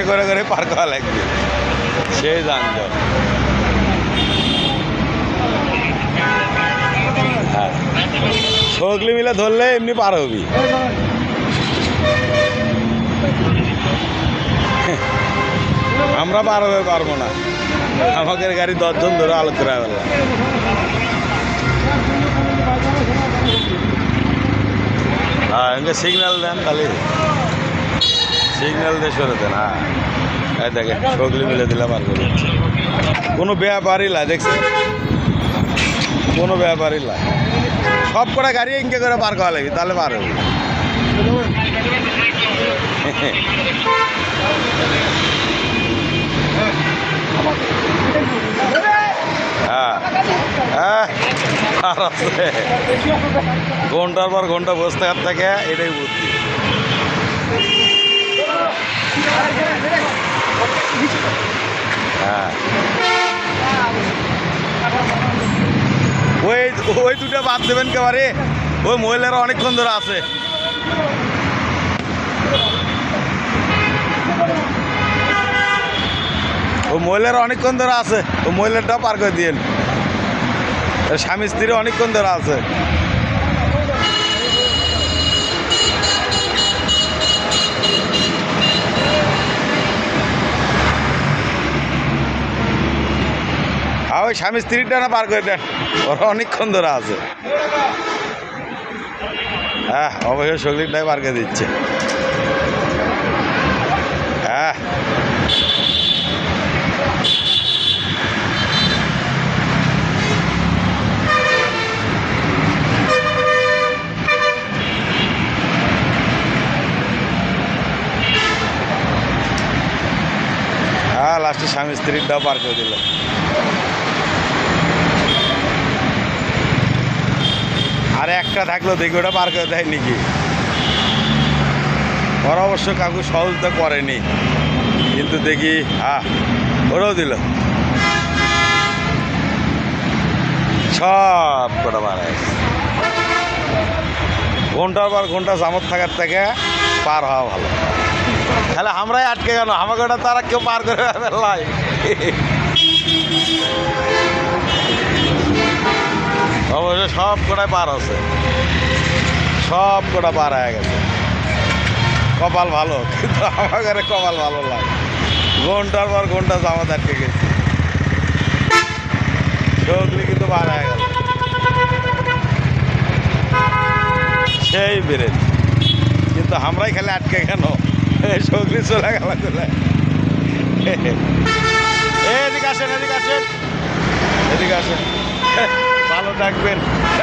করে করে পার করা লাগবে, সেই যানজট। হ্যাঁ, সগলি মিলে ধরলে এমনি পার হবি। আমরা পার হয়ে পারবো না, আমাদের গাড়ি 10 জন ধরে আলো করে ফেললাম। হ্যাঁ, এমনি সিগন্যাল দেন, তাহলে সিগন্যাল দিয়ে সরে দেন। হ্যাঁ, এই দেখেন সগলি মিলে দিলে পার করে দিচ্ছে। কোনো ব্যাপারই না, দেখছেন, কোনো ব্যাপারই না। সব কটা গাড়ি ইনকে করে পার করা লাগবে, তাহলে পার হবে। হ্যাঁ হ্যাঁ, আর আছে ঘন্টার পর ঘন্টা বসে থাকার থেকে এটাই বুদ্ধি। হ্যাঁ, ওই ওই দুটো বাদ দেবেন কেবারে, ওই মহিলারা অনেকক্ষণ ধরে আছে। ও মহিলারা অনেকক্ষণ ধরে আছে, ও মহিলাটাও পার করে দিয়েন। স্বামী স্ত্রী অনেকক্ষণ ধরে আছে। ওই স্বামী স্ত্রীটা না পার করে দেন, ওরা অনেকক্ষণ ধরে আছে। হ্যাঁ, অবশ্যই সগলিটাই পার করে দিচ্ছে। হ্যাঁ, হ্যাঁ, লাস্টে স্বামী স্ত্রীটাও পার করে দিল। আর একটা থাকলো দেখি ওটা পার করে দেয় নাকি। ওরা অবশ্য কাকু সহজতা করেনি, কিন্তু দেখি ওরাও দিল। সব কটা বাড়ায় ঘন্টার পর ঘন্টা জামত থাকার থেকে পার হওয়া ভালো। তাহলে আমরাই আটকে গেল, আমাকে ওটা তারা কেউ পার করে ফেললাই। অবশ্য সব কটাই পার আছে, সব কটা পার হয়ে গেছে। কপাল ভালো, কিন্তু আমাদের কপাল ভালো লাগে, ঘন্টার পর ঘন্টা জামাত আটকে গেছে। সগলি কিন্তু পার হয়ে গেল, সেই বেড়ে। কিন্তু আমরাই খালি আটকে কেন, সগলি চলে গেল চলে। এদিকে আসেন, এদিকে আসেন, এদিকে আসেন, ভালো থাকবেন।